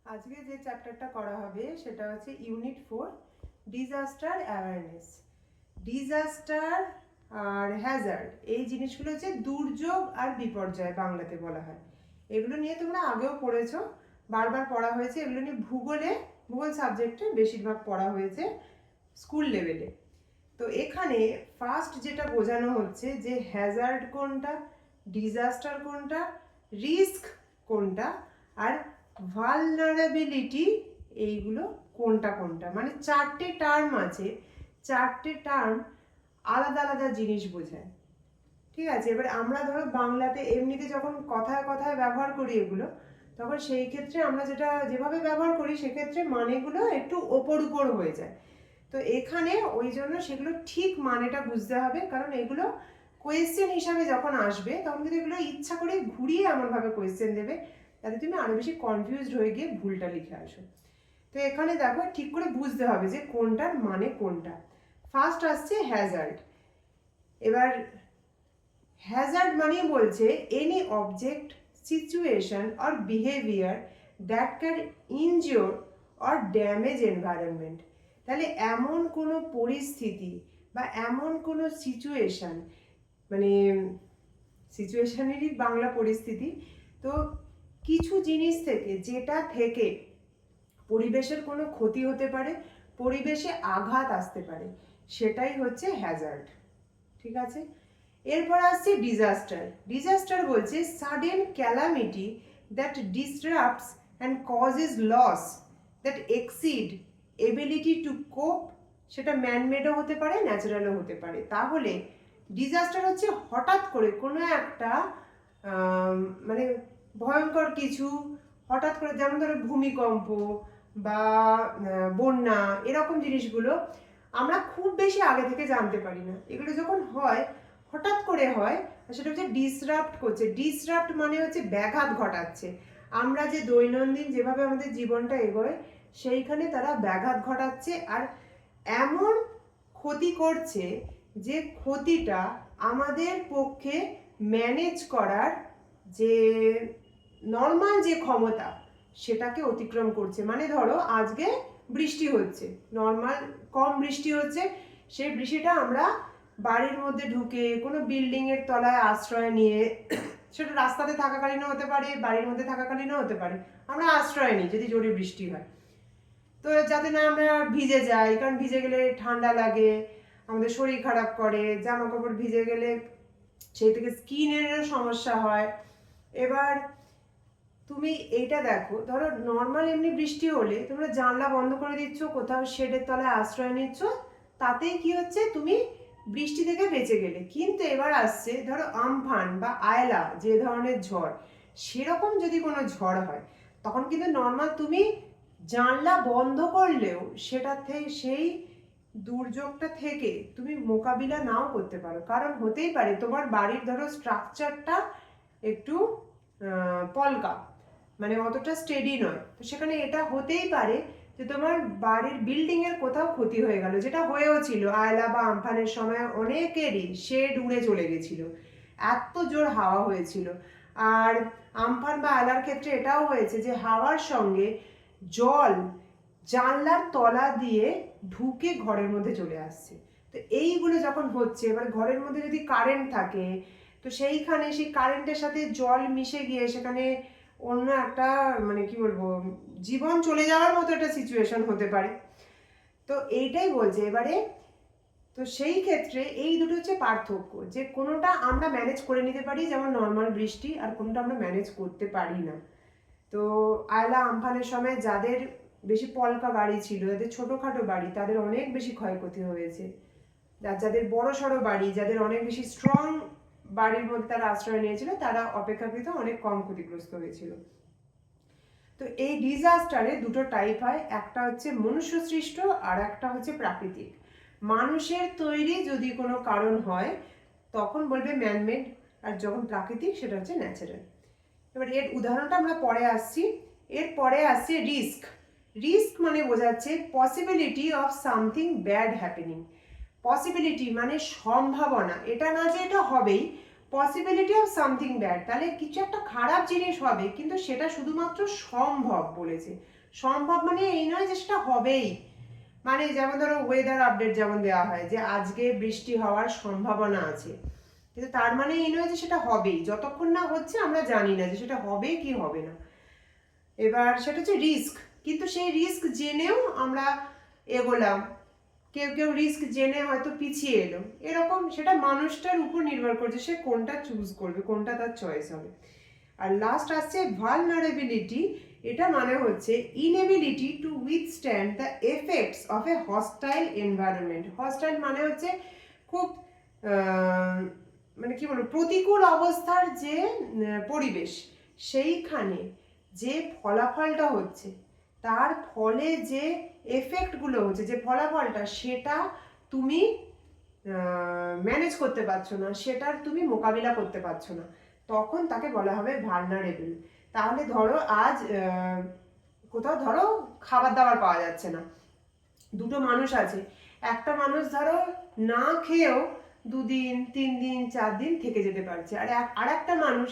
আজকে যে চ্যাপ্টারটা করা হবে সেটা হচ্ছে ইউনিট 4 ডিজাস্টার অ্যাওয়ারনেস। ডিজাস্টার আর হ্যাজার্ড এই জিনিসগুলো হচ্ছে দুর্যোগ আর বিপর্যয় বাংলাতে বলা হয়। এগুলো নিয়ে তোমরা আগেও পড়েছো, বারবার পড়া হয়েছে। এগুলো নিয়ে ভূগোল সাবজেক্টে বেশিরভাগ পড়া হয়েছে স্কুল লেভেলে। তো এখানে ফার্স্ট যেটা বোঝানো হচ্ছে যে হ্যাজার্ড কোনটা, ডিজাস্টার কোনটা, রিস্ক কোনটা, আর ভালনারেবিলিটি এইগুলো কোনটা কোনটা, মানে চারটে টার্ম আছে। চারটে টার্ম আলাদা আলাদা জিনিস বোঝায়। ঠিক আছে, এবার আমরা ধরো বাংলাতে এমনিতে যখন কথায় কথায় ব্যবহার করি এগুলো, তখন সেই ক্ষেত্রে আমরা যেভাবে ব্যবহার করি সেক্ষেত্রে মানেগুলো একটু ওপর উপর হয়ে যায়। তো এখানে ওই জন্য সেগুলো ঠিক মানেটা বুঝতে হবে, কারণ এগুলো কোয়েশ্চেন হিসাবে যখন আসবে তখন কিন্তু এগুলো ইচ্ছা করে ঘুরিয়ে এমনভাবে কোয়েশ্চেন দেবে যাতে তুমি আরো বেশি কনফিউজড হয়ে গিয়ে ভুলটা লিখে আসো। তো এখানে দেখো ঠিক করে বুঝতে হবে যে কোনটার মানে কোনটা। ফার্স্ট আসছে হ্যাজার্ড। এবার হ্যাজার্ড মানে বলছে any object, situation or behaviour that can injure or damage environment. তাহলে এমন কোনো পরিস্থিতি বা এমন কোনো সিচুয়েশন, মানে সিচুয়েশনেরই বাংলা পরিস্থিতি, তো কিছু জিনিস থেকে যেটা থেকে পরিবেশের কোনো ক্ষতি হতে পারে, পরিবেশে আঘাত আসতে পারে, সেটাই হচ্ছে হ্যাজার্ড। ঠিক আছে, এরপর আসছে ডিজাস্টার। ডিজাস্টার বলছে sudden calamity that disrupts and causes loss that exceed ability to cope. সেটা ম্যানমেডও হতে পারে, ন্যাচারালও হতে পারে। তাহলে ডিজাস্টার হচ্ছে হঠাৎ করে কোনো একটা মানে ভয়ঙ্কর কিছু হঠাৎ করে, যেমন ধরো ভূমিকম্প বা বন্যা, এরকম জিনিসগুলো আমরা খুব বেশি আগে থেকে জানতে পারি না। এগুলো যখন হয় হঠাৎ করে হয়, সেটা হচ্ছে ডিসরাপ্ট করছে। ডিসরাপ্ট মানে হচ্ছে ব্যাঘাত ঘটাচ্ছে। আমরা যে দৈনন্দিন যেভাবে আমাদের জীবনটা এগোয় সেইখানে তারা ব্যাঘাত ঘটাচ্ছে আর এমন ক্ষতি করছে যে ক্ষতিটা আমাদের পক্ষে ম্যানেজ করার যে নর্মাল যে ক্ষমতা সেটাকে অতিক্রম করছে। মানে ধরো আজকে বৃষ্টি হচ্ছে, নর্মাল কম বৃষ্টি হচ্ছে, সেই বৃষ্টিটা আমরা বাড়ির মধ্যে ঢুকে কোনো বিল্ডিং এর তলায় আশ্রয় নিয়ে, সেটা রাস্তাতে থাকাকালীনও হতে পারে, বাড়ির মধ্যে থাকাকালীনও হতে পারে, আমরা আশ্রয় নিই যদি জোরে বৃষ্টি হয়। তো যাতে না আমরা ভিজে যাই, কারণ ভিজে গেলে ঠান্ডা লাগে, আমাদের শরীর খারাপ করে, জামা কাপড় ভিজে গেলে সেই থেকে স্কিনেরও সমস্যা হয়। এবার তুমি এইটা দেখো, ধরো নর্মাল এমনি বৃষ্টি হলে তোমরা জানলা বন্ধ করে দিচ্ছ, কোথাও শেডের তলায় আশ্রয় নিচ্ছ, তাতেই কি হচ্ছে, তুমি বৃষ্টি থেকে বেঁচে গেলে। কিন্তু এবার আসছে ধরো আমফান বা আয়লা, যে ধরনের ঝড়, সেরকম যদি কোনো ঝড় হয় তখন কিন্তু নর্মাল তুমি জানলা বন্ধ করলেও সেটাতে সেই দুর্যোগটা থেকে তুমি মোকাবিলা নাও করতে পারো। কারণ হতেই পারে তোমার বাড়ির ধরো স্ট্রাকচারটা একটু পলকা, মানে অতটা স্টেডি নয়, তো সেখানে এটা হতেই পারে যে তোমার বাড়ির বিল্ডিং এর কোথাও ক্ষতি হয়ে গেল, যেটা হয়েও ছিল আয়লা বা আমফানের সময়। অনেকেরই শেড উড়ে চলে গেছিল, এত জোর হাওয়া হয়েছিল। আর আমফান বা আয়লার ক্ষেত্রে এটাও হয়েছে যে হাওয়ার সঙ্গে জল জানলার তলা দিয়ে ঢুকে ঘরের মধ্যে চলে আসছে। তো এইগুলো যখন হচ্ছে, এবার ঘরের মধ্যে যদি কারেন্ট থাকে, তো সেইখানে সেই কারেন্টের সাথে জল মিশে গিয়ে সেখানে অন্য একটা, মানে কি বলবো, জীবন চলে যাওয়ার মতো একটা সিচুয়েশন হতে পারে। তো এইটাই বলছে এবারে। তো সেই ক্ষেত্রে এই দুটো হচ্ছে পার্থক্য, যে কোনোটা আমরা ম্যানেজ করে নিতে পারি যেমন নর্মাল বৃষ্টি, আর কোনোটা আমরা ম্যানেজ করতে পারি না। তো আয়লা আমফানের সময় যাদের বেশি পলকা বাড়ি ছিল, যাদের ছোটোখাটো বাড়ি, তাদের অনেক বেশি ক্ষয়ক্ষতি হয়েছে। যাদের বড় সড়ো বাড়ি, যাদের অনেক বেশি স্ট্রং বাড়ির মধ্যে তারা আশ্রয় নিয়েছিল, তারা অপেক্ষাকৃত অনেক কম ক্ষতিগ্রস্ত হয়েছিল। তো এই ডিজাস্টারে দুটো টাইপ হয়, একটা হচ্ছে মনুষ্য সৃষ্ট আর একটা হচ্ছে প্রাকৃতিক। মানুষের তৈরি যদি কোনো কারণ হয় তখন বলবে ম্যানমেড, আর যখন প্রাকৃতিক সেটা হচ্ছে ন্যাচারাল। এবার এর উদাহরণটা আমরা পরে আসছি। এর পরে আসছে রিস্ক। রিস্ক মানে বোঝাচ্ছে possibility of something bad happening. Possibility মানে সম্ভাবনা, এটা না যে এটা হবেই, পসিবিলিটি অফ সামথিং ব্যাড, তাহলে কিছু একটা খারাপ জিনিস হবে, কিন্তু সেটা শুধুমাত্র সম্ভব বলেছে। সম্ভব মানে এই নয় যে সেটা হবেই, মানে যেমন ধরো ওয়েদার আপডেট যেমন দেওয়া হয় যে আজকে বৃষ্টি হওয়ার সম্ভাবনা আছে, কিন্তু তার মানে এই নয় যে সেটা হবেই, যতক্ষণ না হচ্ছে আমরা জানি না যে সেটা হবে কি হবে না। এবার সেটা হচ্ছে রিস্ক, কিন্তু সেই রিস্ক জেনেও আমরা এগোলাম, কেউ কেউ রিস্ক জেনে হয়তো পিছিয়ে এলো, এরকম সেটা মানুষটার উপর নির্ভর করছে সে কোনটা চুজ করবে, কোনটা তার চয়েস হবে। আর লাস্ট আসছে ভালনারেবিলিটি, এটা মানে হচ্ছে inability to withstand the effects of A hostile environment. Hostile মানে হচ্ছে খুব মানে কি বলবো, প্রতিকূল অবস্থার যে পরিবেশ, সেইখানে যে ফলাফলটা হচ্ছে, তার ফলে যে এফেক্টগুলো হচ্ছে, যে ফলাফলটা, সেটা তুমি ম্যানেজ করতে পারছো না, সেটার তুমি মোকাবিলা করতে পারছো না, তখন তাকে বলা হবে ভালনারেবল। তাহলে ধরো আজ কোথাও ধরো খাবার দাবার পাওয়া যাচ্ছে না, দুটো মানুষ আছে, একটা মানুষ ধরো না খেয়েও 2 দিন 3 দিন 4 দিন থেকে যেতে পারছে, আর একটা মানুষ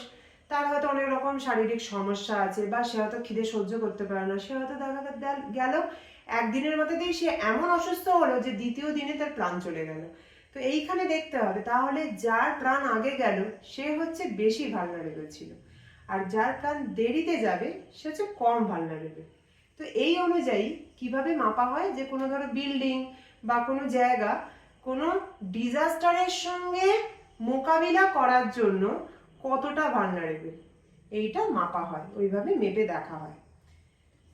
তার হয়তো অনেক রকম শারীরিক সমস্যা আছে, বা সে হয়তো খিদে সহ্য করতে পারে না, সে হয়তো দেখা গেল একদিনের মধ্যেই সে এমন অসুস্থ হলো যে দ্বিতীয় দিনে তার প্রাণ চলে গেল। তো এইখানে দেখতে হবে তাহলে যার প্রাণ আগে গেল সে হচ্ছে বেশি ভালনারেবল ছিল, আর যার প্রাণ দেরিতে যাবে সে হচ্ছে কম ভালনারেবল। তো এই অনুযায়ী কিভাবে মাপা হয় যে কোনো ধরো বিল্ডিং বা কোনো জায়গা কোনো ডিজাস্টারের সঙ্গে মোকাবিলা করার জন্য কতটা ভালনারেবল, এইটা মাপা হয়, ওইভাবে মেপে দেখা হয়।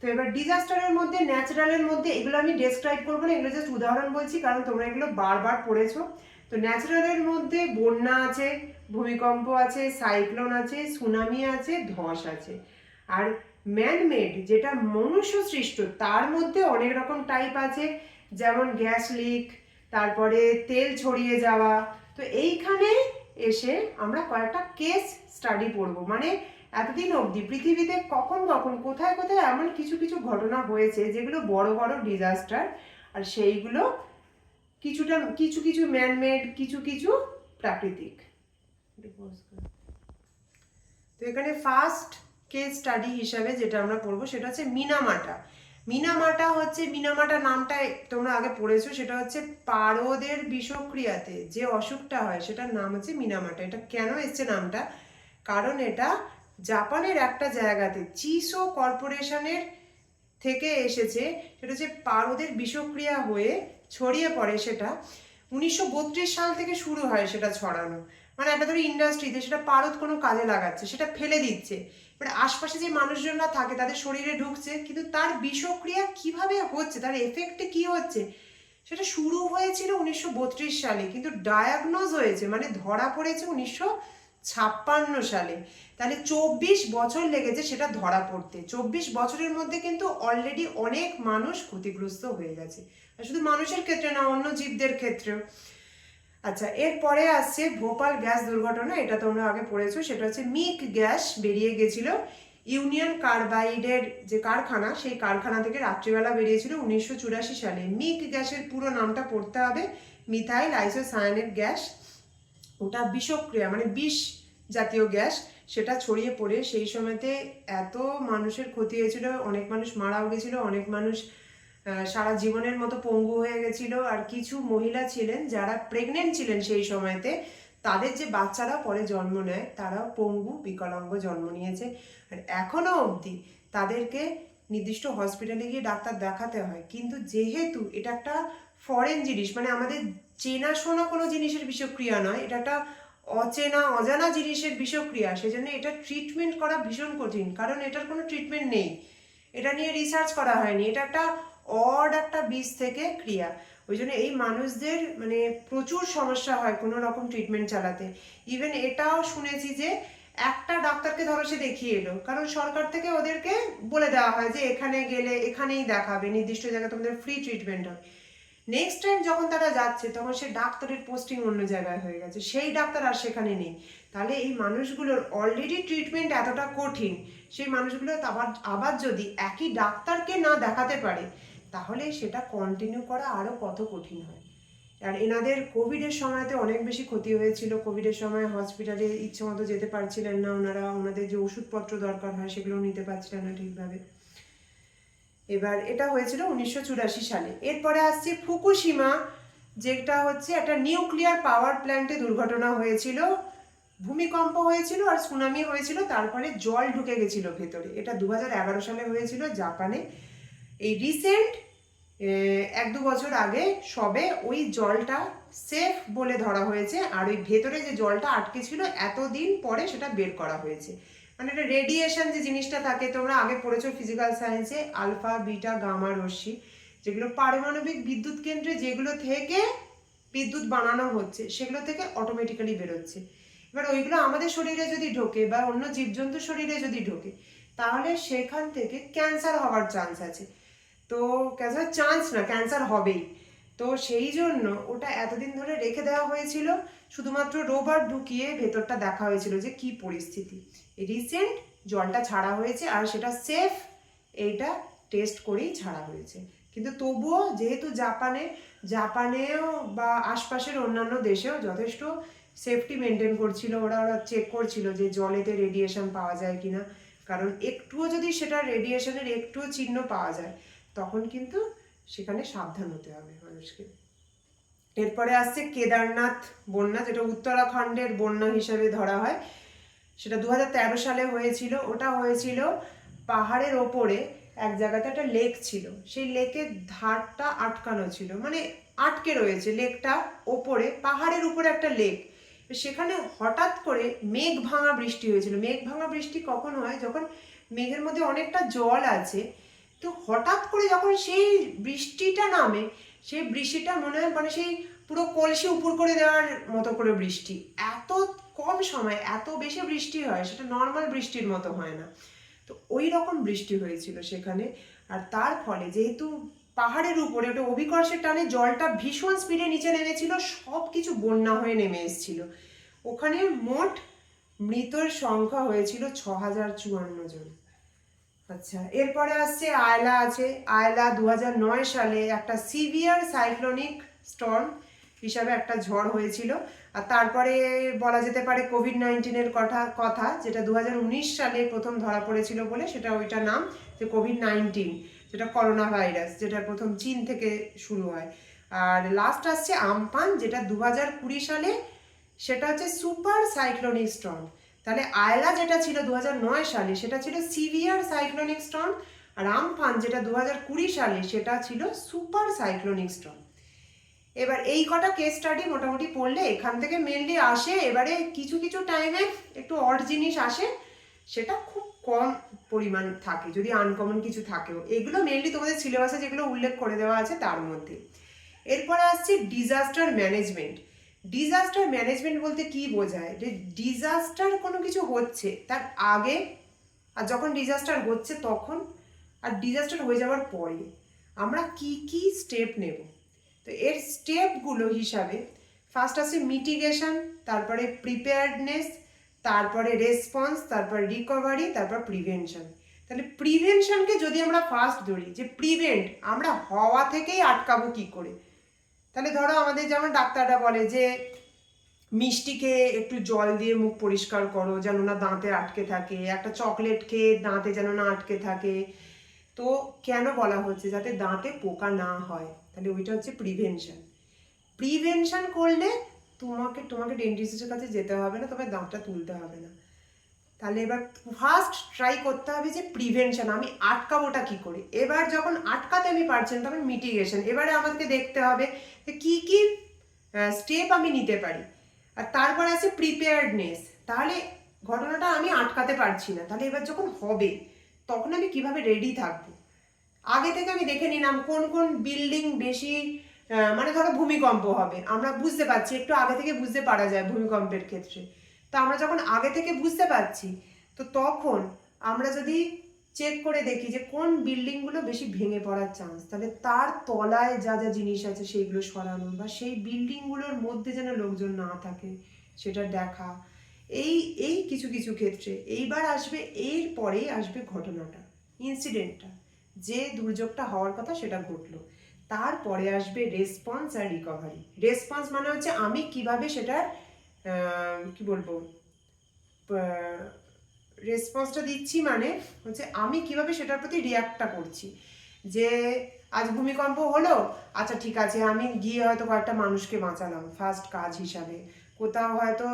তো এবার ডিজাস্টারের মধ্যে, ন্যাচারালের মধ্যে, এগুলো আমি ডেসক্রাইব করবো না, এগুলো জাস্ট উদাহরণ বলছি কারণ তোমরা এগুলো বারবার পড়েছো। তো ন্যাচারালের মধ্যে বন্যা আছে, ভূমিকম্প আছে, সাইক্লোন আছে, সুনামি আছে, ধস আছে। আর ম্যানমেড যেটা মনুষ্য সৃষ্ট, তার মধ্যে অনেক রকম টাইপ আছে, যেমন গ্যাস লিক, তারপরে তেল ছড়িয়ে যাওয়া। তো এইখানে এসে আমরা কয়েকটা কেস স্টাডি পড়বো, মানে এতদিন অবধি পৃথিবীতে কখন কখন কোথায় কোথায় এমন কিছু কিছু ঘটনা হয়েছে যেগুলো বড় বড় ডিজাস্টার, আর সেইগুলো কিছুটা কিছু কিছু ম্যানমেড, কিছু কিছু প্রাকৃতিক। তো এখানে ফার্স্ট কেস স্টাডি হিসাবে যেটা আমরা পড়বো সেটা হচ্ছে মিনামাটা। মিনামাটা হচ্ছে, মিনামাটা নামটা তোমরা আগে পড়েছো, সেটা হচ্ছে পারদের বিষক্রিয়াতে যে অসুখটা হয় সেটার নাম হচ্ছে মিনামাটা। এটা কেন এসছে নামটা, কারণ এটা জাপানের একটা জায়গাতে চিসো কর্পোরেশনের থেকে এসেছে, সেটা হচ্ছে পারদের বিষক্রিয়া হয়ে ছড়িয়ে পড়ে। সেটা 1932 সাল থেকে শুরু হয় সেটা ছড়ানো, মানে একটা ধরো ইন্ডাস্ট্রিতে সেটা পারদ কোনো কাজে লাগাচ্ছে, সেটা ফেলে দিচ্ছে, মানে আশপাশে যে মানুষজনরা থাকে তাদের শরীরে ঢুকছে, কিন্তু তার বিষক্রিয়া কিভাবে হচ্ছে, তার এফেক্টে কি হচ্ছে, সেটা শুরু হয়েছিল 1932 সালে, কিন্তু ডায়াগনোজ হয়েছে মানে ধরা পড়েছে 1956 সালে। তাহলে 24 বছর লেগেছে সেটা ধরা পড়তে। 24 বছরের মধ্যে কিন্তু অলরেডি অনেক মানুষ ক্ষতিগ্রস্ত হয়ে গেছে, আর শুধু মানুষের ক্ষেত্রে না, অন্য জীবদের ক্ষেত্রেও। আচ্ছা, এরপরে আসছে ভোপাল গ্যাস দুর্ঘটনা, এটা তোমরা আগে পড়েছো, সেটা হচ্ছে মিক গ্যাস বেরিয়ে গেছিল ইউনিয়ন কার্বাইডের যে কারখানা, সেই কারখানা থেকে রাত্রিবেলা বেরিয়েছিল 1984 সালে। মিক গ্যাসের পুরো নামটা পড়তে হবে মিথাইল আইসোসায়ানেট গ্যাস। ওটা বিষক্রিয়া মানে বিষ জাতীয় গ্যাস, সেটা ছড়িয়ে পড়ে সেই সময়তে এত মানুষের ক্ষতি হয়েছিল, অনেক মানুষ মারাও গেছিল, অনেক মানুষ সারা জীবনের মতো পঙ্গু হয়ে গেছিল। আর কিছু মহিলা ছিলেন যারা প্রেগনেন্ট ছিলেন সেই সময়তে, তাদের যে বাচ্চারা পরে জন্ম নেয় তারাও পঙ্গু বিকলাঙ্গ জন্ম নিয়েছে, আর এখনো অবধি তাদেরকে নির্দিষ্ট হসপিটালে গিয়ে ডাক্তার দেখাতে হয়। কিন্তু যেহেতু এটা একটা ফরেন জিনিস, মানে আমাদের চেনাশোনা কোনো জিনিসের বিষক্রিয়া নয়, এটা একটা অচেনা অজানা জিনিসের বিষক্রিয়া, সেজন্য এটা ট্রিটমেন্ট করা ভীষণ কঠিন, কারণ এটার কোনো ট্রিটমেন্ট নেই, এটা নিয়ে রিসার্চ করা হয়নি, এটা একটা একটা বিষ থেকে ক্রিয়া। ওই জন্য এই মানুষদের মানে প্রচুর সমস্যা হয় কোনো রকম ট্রিটমেন্ট চালাতে। ইভেন এটাও শুনেছি যে একটা ডাক্তারকে ধরো সে দেখিয়ে এলো, কারণ সরকার থেকে ওদেরকে বলে দেওয়া হয় যে এখানে গেলে এখানেই দেখাবে, নির্দিষ্ট জায়গায় তোমাদের ফ্রি ট্রিটমেন্ট হয়। নেক্সট টাইম যখন তারা যাচ্ছে তখন সে ডাক্তারের পোস্টিং অন্য জায়গায় হয়ে গেছে, সেই ডাক্তার আর সেখানে নেই। তাহলে এই মানুষগুলোর অলরেডি ট্রিটমেন্ট এতটা কঠিন, সেই মানুষগুলো আবার যদি একই ডাক্তারকে না দেখাতে পারে তাহলে সেটা কন্টিনিউ করা আরও কত কঠিন হয়। আর এনাদের কোভিডের সময়তে অনেক বেশি ক্ষতি হয়েছিল। কোভিডের সময় হসপিটালে ইচ্ছে মতো যেতে পারছিলেন না ওনারা, ওনাদের যে ওষুধপত্র দরকার হয় সেগুলো নিতে পারছিলেন না ঠিকভাবে। এবার এটা হয়েছিল 1984 সালে। এরপরে আসছে ফুকুশিমা, যেটা হচ্ছে একটা নিউক্লিয়ার পাওয়ার প্ল্যান্টে দুর্ঘটনা হয়েছিল, ভূমিকম্প হয়েছিল আর সুনামি হয়েছিল, তারপরে জল ঢুকে গেছিল ভেতরে। এটা 2011 সালে হয়েছিল জাপানে। এই রিসেন্ট 1-2 বছর আগে সবে ওই জলটা সেফ বলে ধরা হয়েছে, আর ওই ভেতরে যে জলটা আটকে ছিল এতদিন পরে সেটা বের করা হয়েছে। মানে এটা রেডিয়েশন যে জিনিসটা থাকে, তোমরা আগে পড়েছো ফিজিক্যাল সায়েন্সে, আলফা বিটা গামা রশ্মি, যেগুলো পারমাণবিক বিদ্যুৎ কেন্দ্রে যেগুলো থেকে বিদ্যুৎ বানানো হচ্ছে সেগুলো থেকে অটোমেটিক্যালি বেরোচ্ছে। এবার ওইগুলো আমাদের শরীরে যদি ঢোকে বা অন্য জীবজন্তুর শরীরে যদি ঢোকে তাহলে সেখান থেকে ক্যান্সার হওয়ার চান্স আছে। তো ক্যান্সার চান্স না, ক্যান্সার হবেই। তো সেই জন্য ওটা এতদিন ধরে রেখে দেওয়া হয়েছিল, শুধুমাত্র রোবট ঢুকিয়ে ভেতরটা দেখা হয়েছিল যে কি পরিস্থিতি। রিসেন্ট জলটা ছাড়া হয়েছে আর সেটা সেফ, এইটা টেস্ট করেই ছাড়া হয়েছে। কিন্তু তবুও যেহেতু জাপানেও বা আশপাশের অন্যান্য দেশেও যথেষ্ট সেফটি মেনটেন করছিল, ওরা চেক করছিল যে জলেতে রেডিয়েশন পাওয়া যায় কিনা, কারণ একটুও যদি সেটা রেডিয়েশনের একটুও চিহ্ন পাওয়া যায় তখন কিন্তু সেখানে সাবধান হতে হবে মানুষকে। এরপরে আসছে কেদারনাথ বন্যা, যেটা উত্তরাখণ্ডের বন্যা হিসেবে ধরা হয়। সেটা 2013 সালে হয়েছিল। ওটা হয়েছিল পাহাড়ের ওপরে এক জায়গাতে একটা লেক ছিল, সেই লেকের ধারটা আটকানো ছিল, মানে আটকে রয়েছে লেকটা ওপরে, পাহাড়ের উপরে একটা লেক। সেখানে হঠাৎ করে মেঘ ভাঙা বৃষ্টি হয়েছিল। মেঘ ভাঙা বৃষ্টি কখন হয়? যখন মেঘের মধ্যে অনেকটা জল আছে, তো হঠাৎ করে যখন সেই বৃষ্টিটা নামে, সেই বৃষ্টিটা মনে হয় মানে সেই পুরো কলসি উপর করে দেওয়ার মতো করে বৃষ্টি। এত কম সময় এত বেশি বৃষ্টি হয়, সেটা নর্মাল বৃষ্টির মতো হয় না। তো ওই রকম বৃষ্টি হয়েছিল সেখানে। আর তার ফলে যেহেতু পাহাড়ের উপরে ওটা অভিকর্ষের টানে জলটা ভীষণ স্পিডে নিচে নেমেছিল, সব কিছু বন্যা হয়ে নেমে এসেছিল। ওখানে মোট মৃতের সংখ্যা হয়েছিল 6054 জন। আচ্ছা, এরপরে আসছে আয়লা আছে। আয়লা 2009 সালে একটা সিভিয়ার সাইক্লোনিক স্টর্ম হিসাবে একটা ঝড় হয়েছিল। আর তারপরে বলা যেতে পারে কোভিড-19 কথা, যেটা 2019 সালে প্রথম ধরা পড়েছিল বলে সেটা ওইটা নাম, যে কোভিড-19, যেটা করোনা ভাইরাস, যেটা প্রথম চীন থেকে শুরু হয়। আর লাস্ট আসছে আমপান, যেটা 2020 সালে, সেটা হচ্ছে সুপার সাইক্লোনিক স্টর্ম। তাহলে আয়লা যেটা ছিল 2009 সালে সেটা ছিল সিভিয়ার সাইক্লোনিক স্টর্ম, আর আমফান যেটা 2020 সালে সেটা ছিল সুপার সাইক্লোনিক স্টর্ম। এবার এই কটা কেস স্টাডি মোটামুটি পড়লে এখান থেকে মেনলি আসে। এবারে কিছু কিছু টাইমে একটু অড জিনিস আসে, সেটা খুব কম পরিমাণ থাকে যদি আনকমন কিছু থাকেও। এগুলো মেনলি তোমাদের সিলেবাসে যেগুলো উল্লেখ করে দেওয়া আছে তার মধ্যে। এরপরে আসছে ডিজাস্টার ম্যানেজমেন্ট। ডিজাস্টার ম্যানেজমেন্ট বলতে কি বোঝায়? যে ডিজাস্টার কোনো কিছু হচ্ছে তার আগে, আর যখন ডিজাস্টার হচ্ছে তখন, আর ডিজাস্টার হয়ে যাওয়ার পরে আমরা কি কি স্টেপ নেব। তো এর স্টেপগুলো হিসাবে ফার্স্ট আছে মিটিগেশন, তারপরে প্রিপেয়ার্ডনেস, তারপরে রেসপন্স, তারপর রিকভারি, তারপর প্রিভেনশন। তাহলে প্রিভেনশনকে যদি আমরা ফার্স্ট ধরি, যে প্রিভেন্ট আমরা হওয়া থেকেই আটকাবো কি করে। তাহলে ধরো আমাদের যেমন ডাক্তাররা বলে যে মিষ্টি খেয়ে একটু জল দিয়ে মুখ পরিষ্কার করো যেন না দাঁতে আটকে থাকে, একটা চকলেট খেয়ে দাঁতে যেন না আটকে থাকে। তো কেন বলা হচ্ছে? যাতে দাঁতে পোকা না হয়। তাহলে ওইটা হচ্ছে প্রিভেনশন। প্রিভেনশন করলে তোমাকে ডেন্টিস্টের কাছে যেতে হবে না, তোমার দাঁতটা তুলতে হবে না। তাহলে এবার ফার্স্ট ট্রাই করতে হবে যে প্রিভেনশন, আমি আটকাবোটা কি করে। এবার যখন আটকাতে আমি পারছি না তখন মিটিগেশন। এবারে আমাকে দেখতে হবে যে কি কি স্টেপ আমি নিতে পারি। আর তারপর আছে প্রিপেয়ার্ডনেস। তাহলে ঘটনাটা আমি আটকাতে পারছি না, তাহলে এবার যখন হবে তখন আমি কিভাবে রেডি থাকবো। আগে থেকে আমি দেখে নিলাম কোন কোন বিল্ডিং বেশি, মানে ধরো ভূমিকম্প হবে, আমরা বুঝতে পারছি, একটু আগে থেকে বুঝতে পারা যায় ভূমিকম্পের ক্ষেত্রে। তো আমরা যখন আগে থেকে বুঝতে পারছি, তো তখন আমরা যদি চেক করে দেখি যে কোন বিল্ডিংগুলো বেশি ভেঙে পড়ার চান্স, তাহলে তার তলায় যা যা জিনিস আছে সেইগুলো সরানো, বা সেই বিল্ডিংগুলোর মধ্যে যেন লোকজন না থাকে সেটা দেখা। এই এই কিছু কিছু ক্ষেত্রে এইবার আসবে, এর পরেই আসবে ঘটনাটা, ইনসিডেন্টটা, যে দুর্যোগটা হওয়ার কথা সেটা ঘটলো। তারপরে আসবে রেসপন্স আর রিকভারি। রেসপন্স মানে হচ্ছে আমি কিভাবে সেটার কি বলবো, রেসপন্সটা দিচ্ছি, মানে হচ্ছে আমি কিভাবে সেটার প্রতি রিয়াক্টটা করছি। যে আজ ভূমিকম্প হলো, আচ্ছা ঠিক আছে, আমি গিয়ে হয়তো কয়েকটা মানুষকে বাঁচালাম ফার্স্ট কাজ হিসাবে, কোথাও হয়তো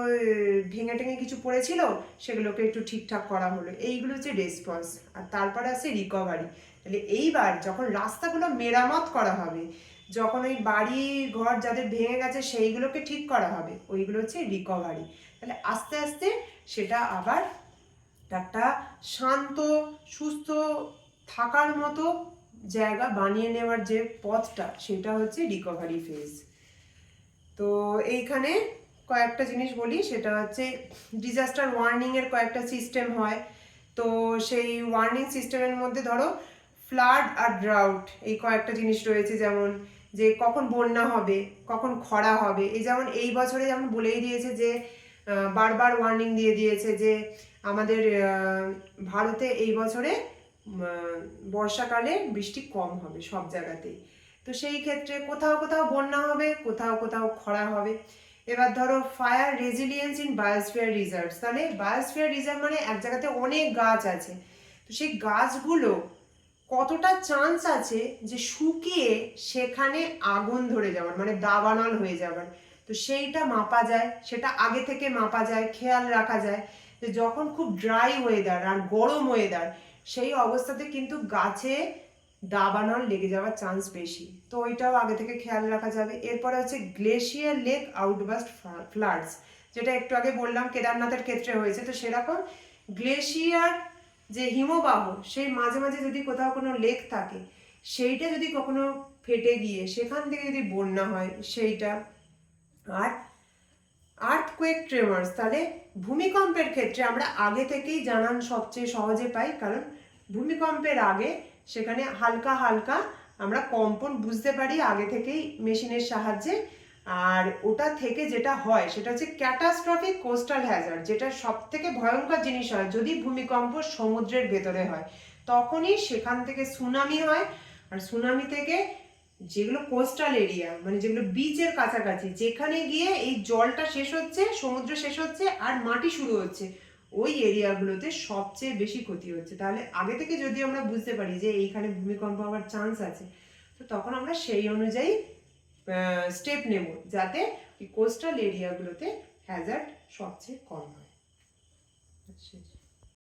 ভেঙে টেঙে কিছু পড়েছিল, সেগুলোকে একটু ঠিকঠাক করা হলো, এইগুলো হচ্ছে রেসপন্স। আর তারপরে আছে রিকভারি। তাহলে এইবার যখন রাস্তাগুলো মেরামত করা হবে, যখন ওই বাড়ি ঘর যাদের ভেঙে গেছে সেইগুলোকে ঠিক করা হবে, ওইগুলো হচ্ছে রিকভারি। তাহলে আস্তে আস্তে সেটা আবার একটা শান্ত সুস্থ থাকার মতো জায়গা বানিয়ে নেওয়ার যে পথটা, সেটা হচ্ছে রিকভারি ফেজ। তো এইখানে কয়েকটা জিনিস বলি, সেটা হচ্ছে ডিজাস্টার ওয়ার্নিংয়ের কয়েকটা সিস্টেম হয়। তো সেই ওয়ার্নিং সিস্টেমের মধ্যে ধরো ফ্লাড আর ড্রাউট, এই কয়েকটা জিনিস রয়েছে, যেমন যে কখন বন্যা হবে, কখন খরা হবে। এই যেমন এই বছরে যেমন বলেই দিয়েছে যে বারবার ওয়ার্নিং দিয়ে দিয়েছে যে আমাদের ভারতে এই বছরে বর্ষাকালে বৃষ্টি কম হবে সব জায়গাতেই। তো সেই ক্ষেত্রে কোথাও কোথাও বন্যা হবে, কোথাও কোথাও খরা হবে। এবার ধরো fire resilience in biosphere reserves, তাহলে বায়োস্ফিয়ার রিজার্ভ মানে এক জায়গাতে অনেক গাছ আছে, তো সেই গাছগুলো কতটা চান্স আছে যে শুকিয়ে সেখানে আগুন ধরে যাওয়ার, মানে দাবানল হয়ে যাবার। তো সেইটা মাপা যায়, সেটা আগে থেকে মাপা যায়, খেয়াল রাখা যায় যে যখন খুব ড্রাই ওয়েদার আর গরম ওয়েদার, সেই অবস্থাতে কিন্তু গাছে দাবানল লেগে যাওয়ার চান্স বেশি, তো ওইটাও আগে থেকে খেয়াল রাখা যাবে। এরপরে হচ্ছে গ্লেশিয়ার লেক আউটবাস্ট ফ্লাডস, যেটা একটু আগে বললাম কেদারনাথের ক্ষেত্রে হয়েছে। তো সেরকম গ্লেশিয়ার যে হিমবাহ, সেই মাঝে মাঝে যদি কোথাও কোনো লেক থাকে, সেইটা যদি কখনো ফেটে গিয়ে সেখান থেকে যদি বন্যা হয় সেইটা। আর আর্থকুয়েক ট্রেমার্স, তাহলে ভূমিকম্পের ক্ষেত্রে আমরা আগে থেকেই জানান সবচেয়ে সহজে পাই, কারণ ভূমিকম্পের আগে সেখানে হালকা হালকা আমরা কম্পন বুঝতে পারি আগে থেকেই মেশিনের সাহায্যে। আর ওটা থেকে যেটা হয় সেটা হচ্ছে ক্যাটাস্ট্রফিক কোস্টাল হ্যাজার্ড, যেটা সব থেকে ভয়ঙ্কর জিনিস হয় যদি ভূমিকম্প সমুদ্রের ভেতরে হয়, তখনই সেখান থেকে সুনামি হয়। আর সুনামি থেকে যেগুলো কোস্টাল এরিয়া, মানে যেগুলো বিচের কাছাকাছি, যেখানে গিয়ে এই জলটা শেষ হচ্ছে, সমুদ্র শেষ হচ্ছে আর মাটি শুরু হচ্ছে, ওই এরিয়াগুলোতে সবচেয়ে বেশি ক্ষতি হচ্ছে। তাহলে আগে থেকে যদি আমরা বুঝতে পারি যে এইখানে ভূমিকম্প হওয়ার চান্স আছে, তো তখন আমরা সেই অনুযায়ী স্টেপ নেব যাতে কোস্টাল এরিয়াগুলোতে হ্যাজার্ড সবচেয়ে কম হয়।